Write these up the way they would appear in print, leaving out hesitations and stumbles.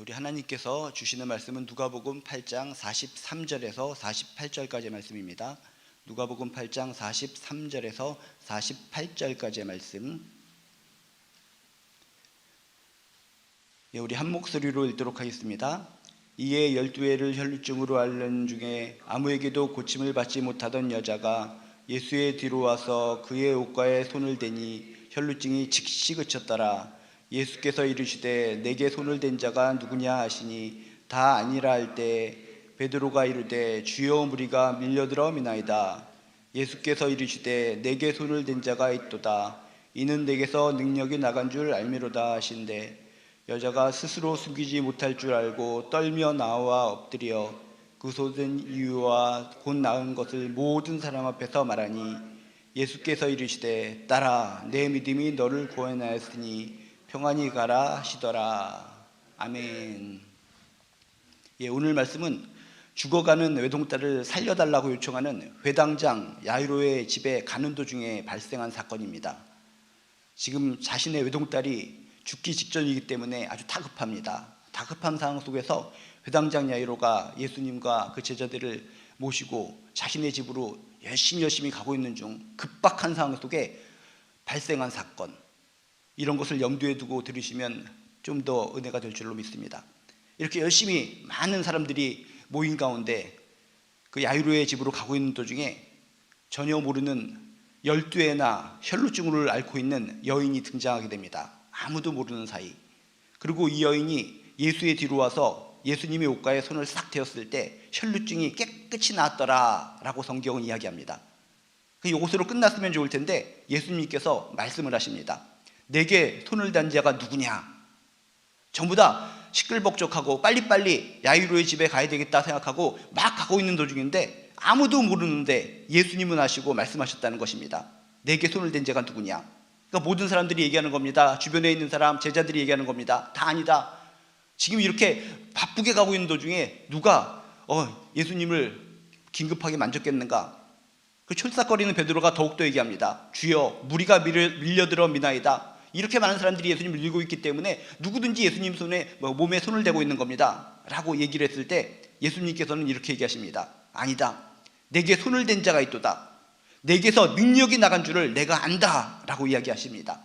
우리 하나님께서 주시는 말씀은 누가복음 8장 43절에서 48절까지의 말씀입니다. 누가복음 8장 43절에서 48절까지의 말씀. 우리 한 목소리로 읽도록 하겠습니다. 이에 12회를 혈루증으로 앓는 중에 아무에게도 고침을 받지 못하던 여자가 예수의 뒤로 와서 그의 옷가에 손을 대니 혈루증이 즉시 그쳤더라. 예수께서 이르시되 내게 손을 댄 자가 누구냐 하시니 다 아니라 할 때 베드로가 이르되 주여 무리가 밀려들어 미나이다. 예수께서 이르시되 내게 손을 댄 자가 있도다. 이는 내게서 능력이 나간 줄 알미로다 하신대. 여자가 스스로 숨기지 못할 줄 알고 떨며 나와 엎드려 그 쏟은 이유와 곧 나은 것을 모든 사람 앞에서 말하니 예수께서 이르시되 딸아 내 믿음이 너를 구원하였으니 평안히 가라 하시더라. 아멘. 오늘 말씀은 죽어가는 외동딸을 살려달라고 요청하는 회당장 야이로의 집에 가는 도중에 발생한 사건입니다. 지금 자신의 외동딸이 죽기 직전이기 때문에 아주 다급합니다. 다급한 상황 속에서 회당장 야이로가 예수님과 그 제자들을 모시고 자신의 집으로 열심히 가고 있는 중 급박한 상황 속에 발생한 사건, 이런 것을 염두에 두고 들으시면 좀 더 은혜가 될 줄로 믿습니다. 이렇게 열심히 많은 사람들이 모인 가운데 그 야이로의 집으로 가고 있는 도중에 전혀 모르는 12회나 혈루증을 앓고 있는 여인이 등장하게 됩니다. 아무도 모르는 사이. 그리고 이 여인이 예수의 뒤로 와서 예수님의 옷가에 손을 싹 대었을 때 혈루증이 깨끗이 나았더라 라고 성경은 이야기합니다. 이것으로 끝났으면 좋을 텐데 예수님께서 말씀을 하십니다. 내게 손을 댄 자가 누구냐? 전부 다 시끌벅적하고 빨리빨리 야이로의 집에 가야 되겠다 생각하고 막 가고 있는 도중인데 아무도 모르는데 예수님은 아시고 말씀하셨다는 것입니다. 내게 손을 댄 자가 누구냐? 그러니까 모든 사람들이 얘기하는 겁니다. 주변에 있는 사람, 제자들이 얘기하는 겁니다. 다 아니다. 지금 이렇게 바쁘게 가고 있는 도중에 누가 예수님을 긴급하게 만졌겠는가? 그 철싹거리는 베드로가 더욱더 얘기합니다. 주여 무리가 밀려들어 미나이다. 이렇게 많은 사람들이 예수님을 밀고 있기 때문에 누구든지 예수님 몸에 손을 대고 있는 겁니다 라고 얘기를 했을 때 예수님께서는 이렇게 얘기하십니다. 아니다. 내게 손을 댄 자가 있도다. 내게서 능력이 나간 줄을 내가 안다 라고 이야기하십니다.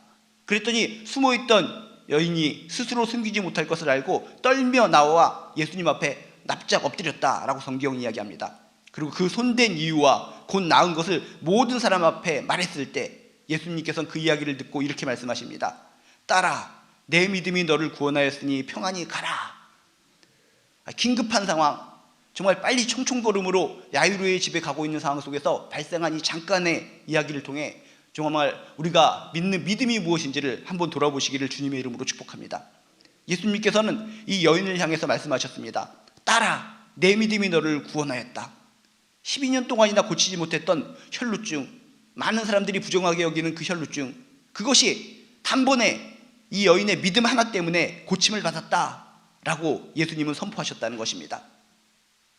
그랬더니 숨어있던 여인이 스스로 숨기지 못할 것을 알고 떨며 나와 예수님 앞에 납작 엎드렸다 라고 성경이 이야기합니다. 그리고 그 손댄 이유와 곧 나은 것을 모든 사람 앞에 말했을 때 예수님께서는 그 이야기를 듣고 이렇게 말씀하십니다. 딸아 내 믿음이 너를 구원하였으니 평안히 가라. 긴급한 상황, 정말 빨리 총총걸음으로 야이로의 집에 가고 있는 상황 속에서 발생한 이 잠깐의 이야기를 통해 정말 우리가 믿는 믿음이 무엇인지를 한번 돌아보시기를 주님의 이름으로 축복합니다. 예수님께서는 이 여인을 향해서 말씀하셨습니다. 딸아 내 믿음이 너를 구원하였다. 12년 동안이나 고치지 못했던 혈루증, 많은 사람들이 부정하게 여기는 그 혈루증, 그것이 단번에 이 여인의 믿음 하나 때문에 고침을 받았다라고 예수님은 선포하셨다는 것입니다.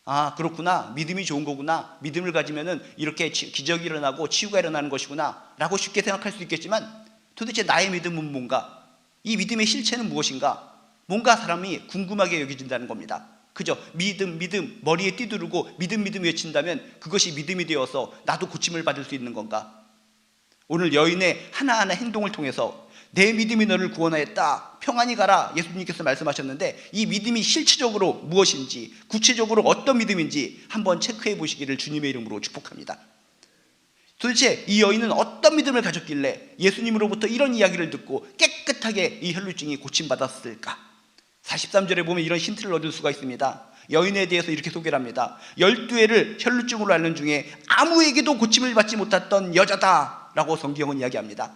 아 그렇구나, 믿음이 좋은 거구나, 믿음을 가지면은 이렇게 기적이 일어나고 치유가 일어나는 것이구나 라고 쉽게 생각할 수 있겠지만 도대체 나의 믿음은 뭔가, 이 믿음의 실체는 무엇인가, 뭔가 사람이 궁금하게 여겨진다는 겁니다. 그죠? 믿음 머리에 띠두르고 믿음 외친다면 그것이 믿음이 되어서 나도 고침을 받을 수 있는 건가? 오늘 여인의 하나하나 행동을 통해서 내 믿음이 너를 구원하였다, 평안히 가라 예수님께서 말씀하셨는데 이 믿음이 실체적으로 무엇인지, 구체적으로 어떤 믿음인지 한번 체크해 보시기를 주님의 이름으로 축복합니다. 도대체 이 여인은 어떤 믿음을 가졌길래 예수님으로부터 이런 이야기를 듣고 깨끗하게 이 혈루증이 고침받았을까? 43절에 보면 이런 힌트를 얻을 수가 있습니다. 여인에 대해서 이렇게 소개를 합니다. 12회를 혈루증으로 앓는 중에 아무에게도 고침을 받지 못했던 여자다 라고 성경은 이야기합니다.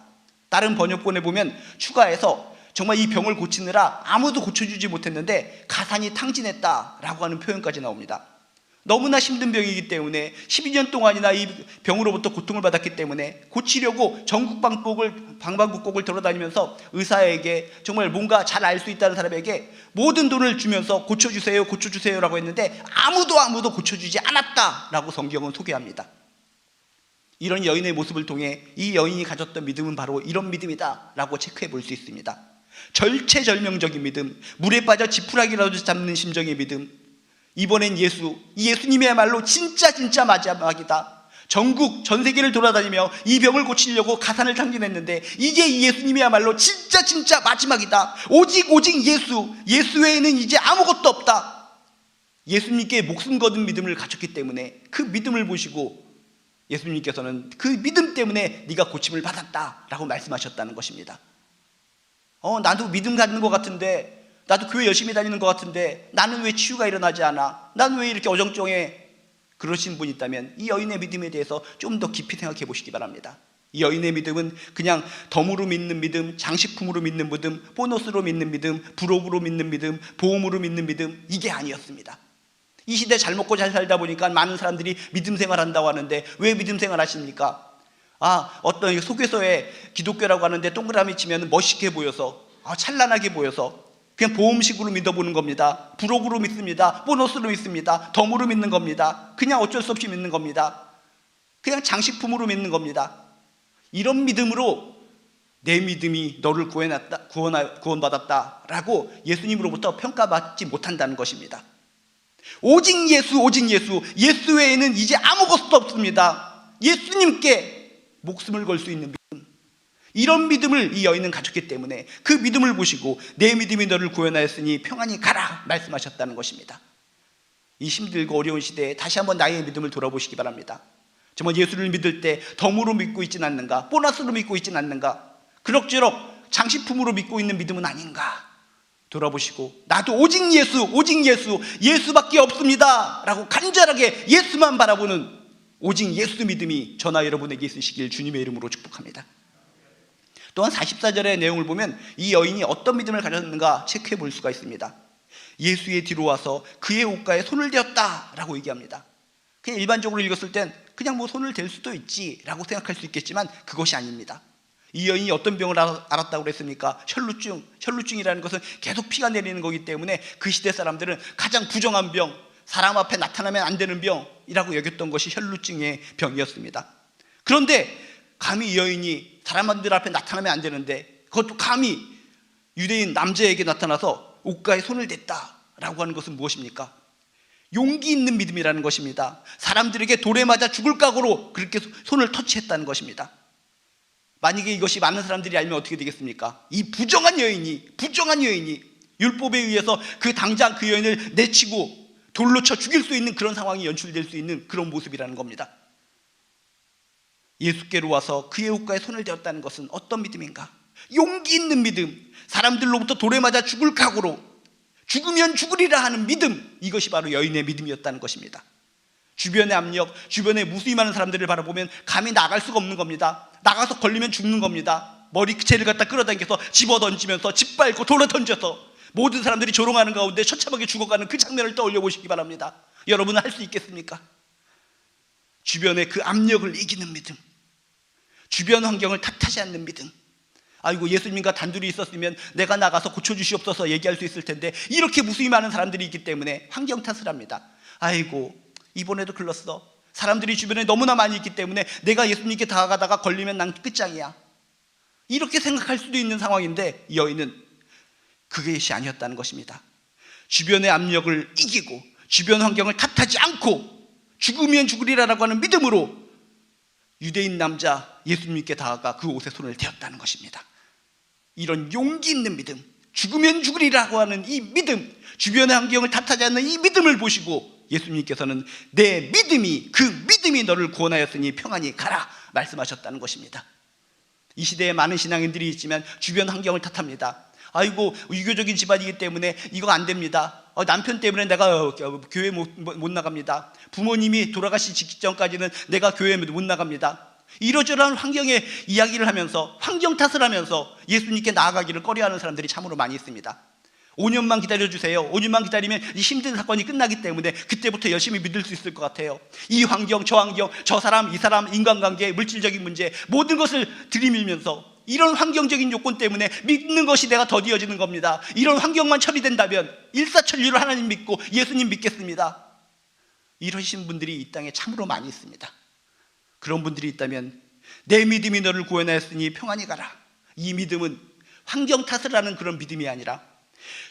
다른 번역본에 보면 추가해서 정말 이 병을 고치느라 아무도 고쳐주지 못했는데 가산이 탕진했다 라고 하는 표현까지 나옵니다. 너무나 힘든 병이기 때문에 12년 동안이나 이 병으로부터 고통을 받았기 때문에 고치려고 전국 방방곡곡을 돌아다니면서 의사에게, 정말 뭔가 잘 알 수 있다는 사람에게 모든 돈을 주면서 고쳐주세요 라고 했는데 아무도 고쳐주지 않았다 라고 성경은 소개합니다. 이런 여인의 모습을 통해 이 여인이 가졌던 믿음은 바로 이런 믿음이다 라고 체크해 볼 수 있습니다. 절체절명적인 믿음, 물에 빠져 지푸라기라도 잡는 심정의 믿음. 이번엔 예수님이야말로 진짜 마지막이다. 전국 전 세계를 돌아다니며 이 병을 고치려고 가산을 탕진했는데 이제 이 예수님이야말로 진짜 마지막이다. 오직 예수 외에는 이제 아무것도 없다. 예수님께 목숨 거둔 믿음을 가졌기 때문에 그 믿음을 보시고 예수님께서는 그 믿음 때문에 네가 고침을 받았다라고 말씀하셨다는 것입니다. 나도 믿음 갖는 것 같은데, 나도 교회 열심히 다니는 것 같은데 나는 왜 치유가 일어나지 않아? 나는 왜 이렇게 어정쩡해? 그러신 분이 있다면 이 여인의 믿음에 대해서 좀 더 깊이 생각해 보시기 바랍니다. 이 여인의 믿음은 그냥 덤으로 믿는 믿음, 장식품으로 믿는 믿음, 보너스로 믿는 믿음, 부록으로 믿는 믿음, 보험으로 믿는 믿음, 이게 아니었습니다. 이 시대 잘 먹고 잘 살다 보니까 많은 사람들이 믿음 생활한다고 하는데 왜 믿음 생활 하십니까? 어떤 속에서의 기독교라고 하는데 동그라미 치면 멋있게 보여서, 찬란하게 보여서 그냥 보험식으로 믿어보는 겁니다. 부록으로 믿습니다. 보너스로 믿습니다. 덤으로 믿는 겁니다. 그냥 어쩔 수 없이 믿는 겁니다. 그냥 장식품으로 믿는 겁니다. 이런 믿음으로 내 믿음이 너를 구원받았다라고 예수님으로부터 평가받지 못한다는 것입니다. 오직 예수 외에는 이제 아무것도 없습니다. 예수님께 목숨을 걸 수 있는 믿음, 이런 믿음을 이 여인은 가졌기 때문에 그 믿음을 보시고 내 믿음이 너를 구원하였으니 평안히 가라 말씀하셨다는 것입니다. 이 힘들고 어려운 시대에 다시 한번 나의 믿음을 돌아보시기 바랍니다. 정말 예수를 믿을 때 덤으로 믿고 있진 않는가? 보너스로 믿고 있진 않는가? 그럭저럭 장식품으로 믿고 있는 믿음은 아닌가? 돌아보시고 나도 오직 예수밖에 없습니다 라고 간절하게 예수만 바라보는 오직 예수 믿음이 저나 여러분에게 있으시길 주님의 이름으로 축복합니다. 또한 44절의 내용을 보면 이 여인이 어떤 믿음을 가졌는가 체크해 볼 수가 있습니다. 예수의 뒤로 와서 그의 옷가에 손을 대었다 라고 얘기합니다. 그냥 일반적으로 읽었을 땐 그냥 손을 댈 수도 있지 라고 생각할 수 있겠지만 그것이 아닙니다. 이 여인이 어떤 병을 알았다고 그랬습니까? 혈루증이라는 것은 계속 피가 내리는 거기 때문에 그 시대 사람들은 가장 부정한 병, 사람 앞에 나타나면 안 되는 병이라고 여겼던 것이 혈루증의 병이었습니다. 그런데 감히 이 여인이 사람들 앞에 나타나면 안 되는데 그것도 감히 유대인 남자에게 나타나서 옷가에 손을 댔다라고 하는 것은 무엇입니까? 용기 있는 믿음이라는 것입니다. 사람들에게 돌에 맞아 죽을 각오로 그렇게 손을 터치했다는 것입니다. 만약에 이것이 많은 사람들이 알면 어떻게 되겠습니까? 이 부정한 여인이 율법에 의해서 당장 그 여인을 내치고 돌로 쳐 죽일 수 있는 그런 상황이 연출될 수 있는 그런 모습이라는 겁니다. 예수께로 와서 그의 옷가에 손을 대었다는 것은 어떤 믿음인가? 용기 있는 믿음, 사람들로부터 돌에 맞아 죽을 각오로 죽으면 죽으리라 하는 믿음, 이것이 바로 여인의 믿음이었다는 것입니다. 주변의 압력, 주변에 무수히 많은 사람들을 바라보면 감히 나갈 수가 없는 겁니다. 나가서 걸리면 죽는 겁니다. 머리채를 갖다 끌어당겨서 집어던지면서 짓밟고 돌에 던져서 모든 사람들이 조롱하는 가운데 처참하게 죽어가는 그 장면을 떠올려 보시기 바랍니다. 여러분은 할 수 있겠습니까? 주변의 그 압력을 이기는 믿음, 주변 환경을 탓하지 않는 믿음. 아이고, 예수님과 단둘이 있었으면 내가 나가서 고쳐주시옵소서 얘기할 수 있을 텐데 이렇게 무수히 많은 사람들이 있기 때문에 환경 탓을 합니다. 아이고, 이번에도 글렀어. 사람들이 주변에 너무나 많이 있기 때문에 내가 예수님께 다가가다가 걸리면 난 끝장이야. 이렇게 생각할 수도 있는 상황인데 이 여인은 그것이 아니었다는 것입니다. 주변의 압력을 이기고 주변 환경을 탓하지 않고 죽으면 죽으리라라고 하는 믿음으로 유대인 남자 예수님께 다가가 그 옷에 손을 대었다는 것입니다. 이런 용기 있는 믿음, 죽으면 죽으리라고 하는 이 믿음, 주변의 환경을 탓하지 않는 이 믿음을 보시고 예수님께서는 내 믿음이, 그 믿음이 너를 구원하였으니 평안히 가라 말씀하셨다는 것입니다. 이 시대에 많은 신앙인들이 있지만 주변 환경을 탓합니다. 아이고, 유교적인 집안이기 때문에 이거 안 됩니다. 남편 때문에 내가 교회 못 나갑니다. 부모님이 돌아가시기 직전까지는 내가 교회에 못 나갑니다. 이러저러한 환경의 이야기를 하면서, 환경 탓을 하면서 예수님께 나아가기를 꺼려하는 사람들이 참으로 많이 있습니다. 5년만 기다려주세요. 5년만 기다리면 이 힘든 사건이 끝나기 때문에 그때부터 열심히 믿을 수 있을 것 같아요. 이 환경, 저 환경, 저 사람, 이 사람, 인간관계, 물질적인 문제, 모든 것을 들이밀면서 이런 환경적인 요건 때문에 믿는 것이 내가 더디어지는 겁니다. 이런 환경만 처리된다면 일사천리로 하나님 믿고 예수님 믿겠습니다. 이러신 분들이 이 땅에 참으로 많이 있습니다. 그런 분들이 있다면 내 믿음이 너를 구원하였으니 평안히 가라. 이 믿음은 환경 탓을 하는 그런 믿음이 아니라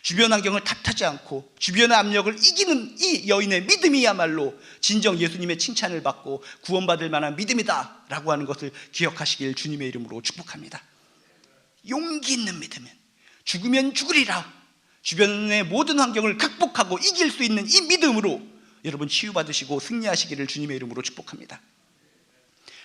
주변 환경을 탓하지 않고 주변의 압력을 이기는 이 여인의 믿음이야말로 진정 예수님의 칭찬을 받고 구원받을 만한 믿음이다 라고 하는 것을 기억하시길 주님의 이름으로 축복합니다. 용기 있는 믿음은 죽으면 죽으리라, 주변의 모든 환경을 극복하고 이길 수 있는 이 믿음으로 여러분 치유받으시고 승리하시기를 주님의 이름으로 축복합니다.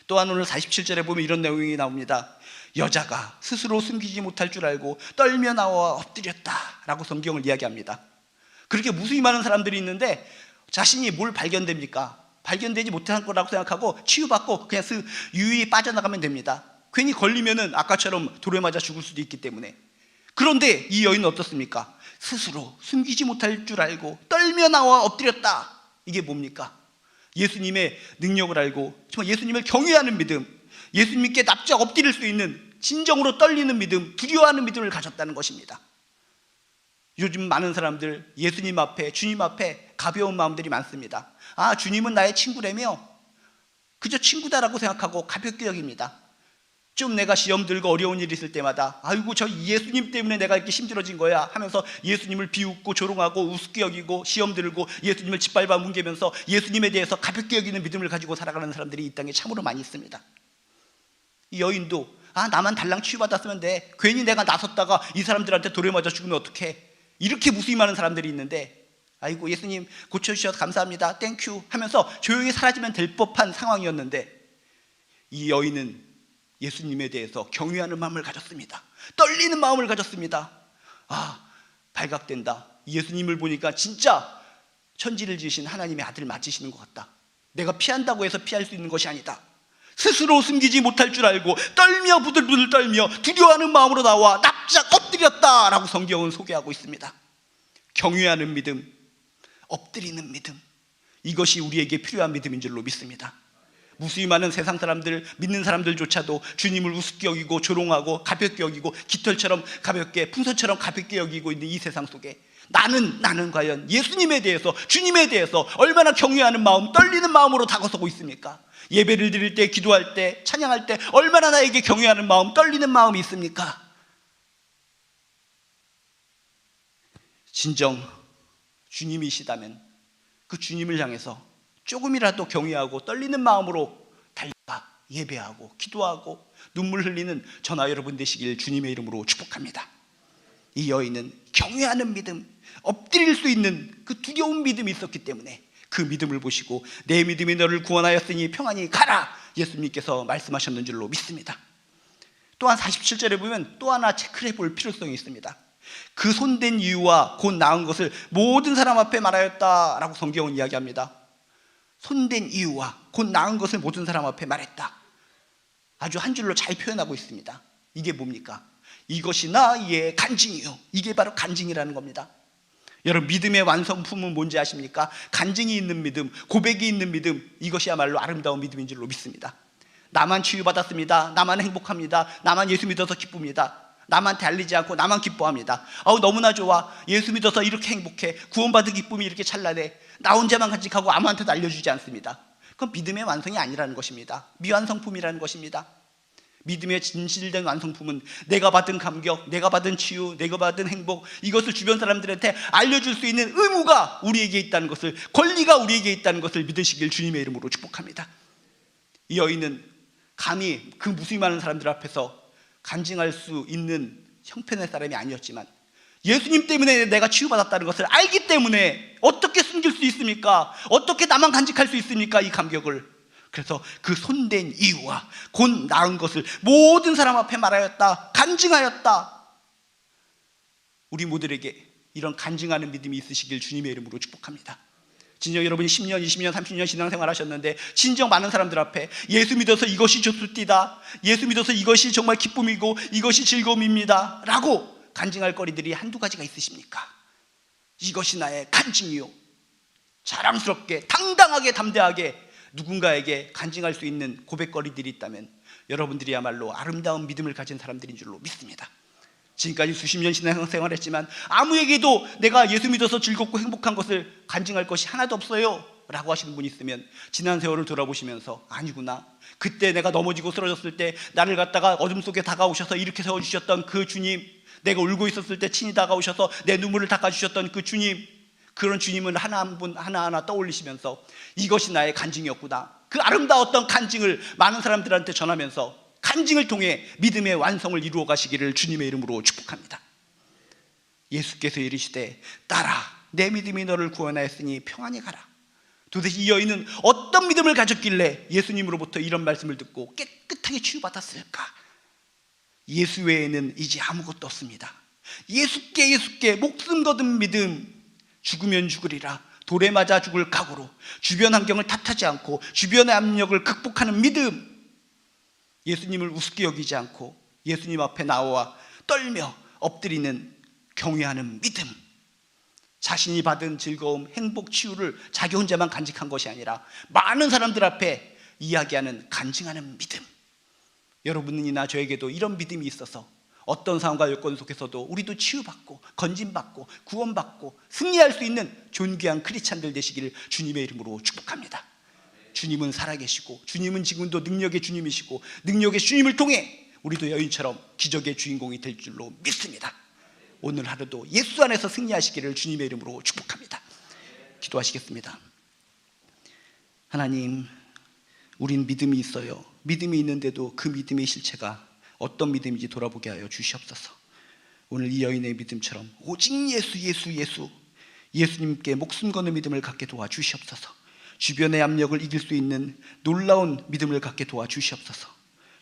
또한 오늘 47절에 보면 이런 내용이 나옵니다. 여자가 스스로 숨기지 못할 줄 알고 떨며 나와 엎드렸다 라고 성경을 이야기합니다. 그렇게 무수히 많은 사람들이 있는데 자신이 뭘 발견됩니까? 발견되지 못한 거라고 생각하고 치유받고 그냥 유유히 빠져나가면 됩니다. 괜히 걸리면은 아까처럼 돌에 맞아 죽을 수도 있기 때문에. 그런데 이 여인은 어떻습니까? 스스로 숨기지 못할 줄 알고 떨며 나와 엎드렸다. 이게 뭡니까? 예수님의 능력을 알고 정말 예수님을 경외하는 믿음, 예수님께 납작 엎드릴 수 있는 진정으로 떨리는 믿음, 두려워하는 믿음을 가졌다는 것입니다. 요즘 많은 사람들 예수님 앞에, 주님 앞에 가벼운 마음들이 많습니다. 아, 주님은 나의 친구라며 그저 친구다라고 생각하고 가볍게 여깁니다. 좀 내가 시험 들고 어려운 일이 있을 때마다 아이고 저 예수님 때문에 내가 이렇게 힘들어진 거야 하면서 예수님을 비웃고 조롱하고 우습게 여기고 시험 들고 예수님을 짓밟아 뭉개면서 예수님에 대해서 가볍게 여기는 믿음을 가지고 살아가는 사람들이 이 땅에 참으로 많이 있습니다. 이 여인도 아, 나만 달랑 치유받았으면 돼, 괜히 내가 나섰다가 이 사람들한테 돌에 맞아 죽으면 어떡해, 이렇게 무수히 많은 사람들이 있는데 아이고 예수님 고쳐주셔서 감사합니다, 땡큐 하면서 조용히 사라지면 될 법한 상황이었는데 이 여인은 예수님에 대해서 경외하는 마음을 가졌습니다. 떨리는 마음을 가졌습니다. 아, 발각된다. 예수님을 보니까 진짜 천지를 지으신 하나님의 아들 맞으시는 것 같다. 내가 피한다고 해서 피할 수 있는 것이 아니다. 스스로 숨기지 못할 줄 알고 떨며 부들부들 떨며 두려워하는 마음으로 나와 납작 엎드렸다 라고 성경은 소개하고 있습니다. 경외하는 믿음, 엎드리는 믿음, 이것이 우리에게 필요한 믿음인 줄로 믿습니다. 무수히 많은 세상 사람들, 믿는 사람들조차도 주님을 우습게 여기고 조롱하고 가볍게 여기고 깃털처럼 가볍게, 풍선처럼 가볍게 여기고 있는 이 세상 속에 나는 과연 예수님에 대해서, 주님에 대해서 얼마나 경외하는 마음, 떨리는 마음으로 다가서고 있습니까? 예배를 드릴 때, 기도할 때, 찬양할 때 얼마나 나에게 경외하는 마음, 떨리는 마음이 있습니까? 진정 주님이시다면 그 주님을 향해서 조금이라도 경외하고 떨리는 마음으로 달려가 예배하고 기도하고 눈물 흘리는 저나 여러분 되시길 주님의 이름으로 축복합니다. 이 여인은 경외하는 믿음, 엎드릴 수 있는 그 두려운 믿음이 있었기 때문에 그 믿음을 보시고 내 믿음이 너를 구원하였으니 평안히 가라 예수님께서 말씀하셨는 줄로 믿습니다. 또한 47절에 보면 또 하나 체크를 해볼 필요성이 있습니다. 그 손댄 이유와 곧 나은 것을 모든 사람 앞에 말하였다라고 성경은 이야기합니다. 손댄 이유와 곧 나은 것을 모든 사람 앞에 말했다. 아주 한 줄로 잘 표현하고 있습니다. 이게 뭡니까? 이것이 나의 간증이요. 이게 바로 간증이라는 겁니다. 여러분, 믿음의 완성품은 뭔지 아십니까? 간증이 있는 믿음, 고백이 있는 믿음, 이것이야말로 아름다운 믿음인 줄로 믿습니다. 나만 치유받았습니다, 나만 행복합니다, 나만 예수 믿어서 기쁩니다, 남한테 알리지 않고 나만 기뻐합니다, 너무나 좋아, 예수 믿어서 이렇게 행복해, 구원받은 기쁨이 이렇게 찬란해, 나 혼자만 간직하고 아무한테도 알려주지 않습니다. 그건 믿음의 완성이 아니라는 것입니다. 미완성품이라는 것입니다. 믿음의 진실된 완성품은 내가 받은 감격, 내가 받은 치유, 내가 받은 행복, 이것을 주변 사람들한테 알려줄 수 있는 의무가 우리에게 있다는 것을, 권리가 우리에게 있다는 것을 믿으시길 주님의 이름으로 축복합니다. 이 여인은 감히 그 무수히 많은 사람들 앞에서 간증할 수 있는 형편의 사람이 아니었지만 예수님 때문에 내가 치유받았다는 것을 알기 때문에 어떻게 숨길 수 있습니까? 어떻게 나만 간직할 수 있습니까? 이 감격을. 그래서 그 손댄 이유와 곧 나은 것을 모든 사람 앞에 말하였다, 간증하였다. 우리 모두에게 이런 간증하는 믿음이 있으시길 주님의 이름으로 축복합니다. 진정 여러분이 10년, 20년, 30년 신앙생활 하셨는데 진정 많은 사람들 앞에 예수 믿어서 이것이 좋습니다, 예수 믿어서 이것이 정말 기쁨이고 이것이 즐거움입니다 라고 간증할 거리들이 한두 가지가 있으십니까? 이것이 나의 간증이요. 자랑스럽게, 당당하게, 담대하게 누군가에게 간증할 수 있는 고백거리들이 있다면 여러분들이야말로 아름다운 믿음을 가진 사람들인 줄로 믿습니다. 지금까지 수십 년 신앙생활 했지만 아무에게도 내가 예수 믿어서 즐겁고 행복한 것을 간증할 것이 하나도 없어요 라고 하시는 분이 있으면 지난 세월을 돌아보시면서 아니구나, 그때 내가 넘어지고 쓰러졌을 때 나를 갖다가 어둠 속에 다가오셔서 이렇게 세워주셨던 그 주님, 내가 울고 있었을 때 친히 다가오셔서 내 눈물을 닦아주셨던 그 주님, 그런 주님을 하나하나 떠올리시면서 이것이 나의 간증이었구나, 그 아름다웠던 간증을 많은 사람들한테 전하면서 간증을 통해 믿음의 완성을 이루어 가시기를 주님의 이름으로 축복합니다. 예수께서 이르시되 딸아, 내 믿음이 너를 구원하였으니 평안히 가라. 도대체 이 여인은 어떤 믿음을 가졌길래 예수님으로부터 이런 말씀을 듣고 깨끗하게 치유받았을까? 예수 외에는 이제 아무것도 없습니다. 예수께 목숨 거둔 믿음, 죽으면 죽으리라, 돌에 맞아 죽을 각오로 주변 환경을 탓하지 않고 주변의 압력을 극복하는 믿음, 예수님을 우습게 여기지 않고 예수님 앞에 나와 떨며 엎드리는 경외하는 믿음, 자신이 받은 즐거움, 행복, 치유를 자기 혼자만 간직한 것이 아니라 많은 사람들 앞에 이야기하는, 간증하는 믿음. 여러분이나 저에게도 이런 믿음이 있어서 어떤 상황과 여건 속에서도 우리도 치유받고 건진받고 구원받고 승리할 수 있는 존귀한 크리스찬들 되시기를 주님의 이름으로 축복합니다. 주님은 살아계시고 주님은 지금도 능력의 주님이시고 능력의 주님을 통해 우리도 여인처럼 기적의 주인공이 될 줄로 믿습니다. 오늘 하루도 예수 안에서 승리하시기를 주님의 이름으로 축복합니다. 기도하시겠습니다. 하나님, 우린 믿음이 있어요. 믿음이 있는데도 그 믿음의 실체가 어떤 믿음인지 돌아보게 하여 주시옵소서. 오늘 이 여인의 믿음처럼 오직 예수, 예수님께 목숨 거는 믿음을 갖게 도와주시옵소서. 주변의 압력을 이길 수 있는 놀라운 믿음을 갖게 도와주시옵소서.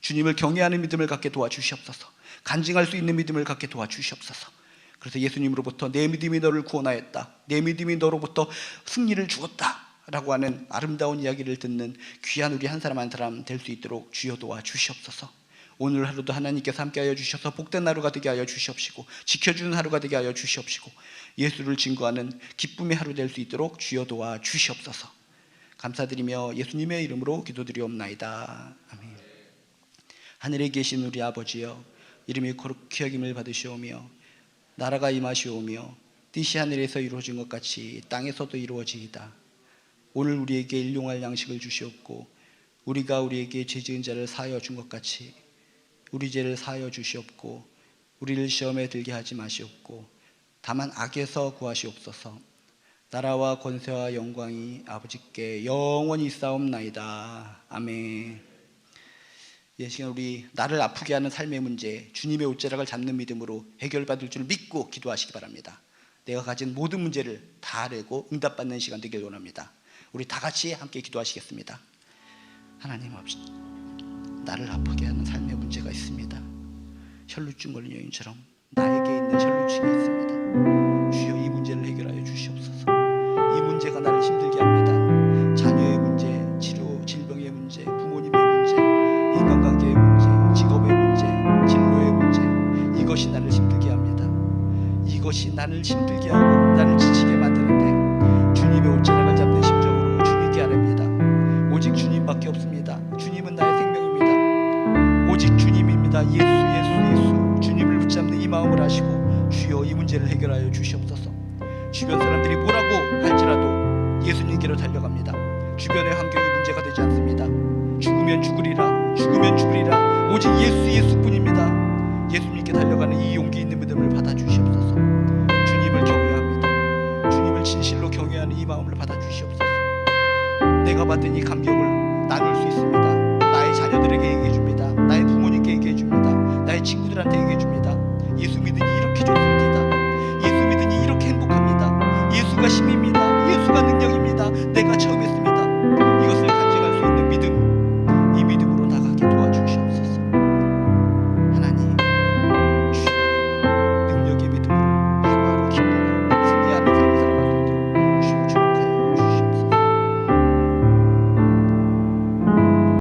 주님을 경외하는 믿음을 갖게 도와주시옵소서. 간증할 수 있는 믿음을 갖게 도와주시옵소서. 그래서 예수님으로부터 내 믿음이 너를 구원하였다, 내 믿음이 너로부터 승리를 주었다 라고 하는 아름다운 이야기를 듣는 귀한 우리 한 사람 한 사람 될 수 있도록 주여 도와주시옵소서. 오늘 하루도 하나님께서 함께하여 주셔서 복된 하루가 되게 하여 주시옵시고 지켜주는 하루가 되게 하여 주시옵시고 예수를 증거하는 기쁨의 하루 될 수 있도록 주여 도와주시옵소서. 감사드리며 예수님의 이름으로 기도드리옵나이다. 아멘. 하늘에 계신 우리 아버지여, 이름이 거룩히 여김을 받으시오며 나라가 임하시오며 뜻이 하늘에서 이루어진 것 같이 땅에서도 이루어지이다. 오늘 우리에게 일용할 양식을 주시옵고 우리가 우리에게 죄 지은 자를 사하여 준 것 같이 우리 죄를 사하여 주시옵고 우리를 시험에 들게 하지 마시옵고 다만 악에서 구하시옵소서. 나라와 권세와 영광이 아버지께 영원히 있사옵나이다. 아멘. 이 시간 우리 나를 아프게 하는 삶의 문제, 주님의 옷자락을 잡는 믿음으로 해결받을 줄 믿고 기도하시기 바랍니다. 내가 가진 모든 문제를 다 아뢰고 응답받는 시간 되길 원합니다. 우리 다 같이 함께 기도하시겠습니다. 하나님 아버지, 나를 아프게 하는 삶의 문제가 있습니다. 혈루증 걸린 여인처럼 나에게 있는 혈루증이 있습니다. 주여 이 문제를 해결하여 주시옵소서. 이 문제가 나를 힘들게 합니다. 자녀의 문제, 치료, 질병의 문제, 부모님의 문제, 인간관계의 문제, 직업의 문제, 진로의 문제, 이것이 나를 힘들게 합니다. 이것이 나를 힘들게 하고 나를 지치게 만드는데 주님의 옷자락을 잡는 심정으로 주님께 아뢰입니다. 오직 주님밖에 없습니다. 주님은 나의 생명입니다. 오직 주님입니다. 예수, 주님을 붙잡는 이 마음을 하시고 주여 이 문제를 해결하여 주시옵소서. 주변 사람들이 뭐라고 할지라도 예수님께로 달려갑니다. 주변의 환경이 문제가 되지 않습니다. 죽으면 죽으리라 오직 예수뿐입니다. 예수님께 달려가는 이 용기 있는 믿음을 받아주시옵소서. 주님을 경외합니다. 주님을 진실로 경외하는 이 마음을 받아주시옵소서. 내가 받은 이 감격을 나눌 수 있습니다. 나의 자녀들에게 얘기해 줍니다. 나의 부모님께 얘기해 줍니다. 나의 친구들한테 얘기해 줍니다. 예수 믿으니 이렇게 좋습니다. 예수 믿으니 이렇게 행복합니다. 예수가 힘입니다.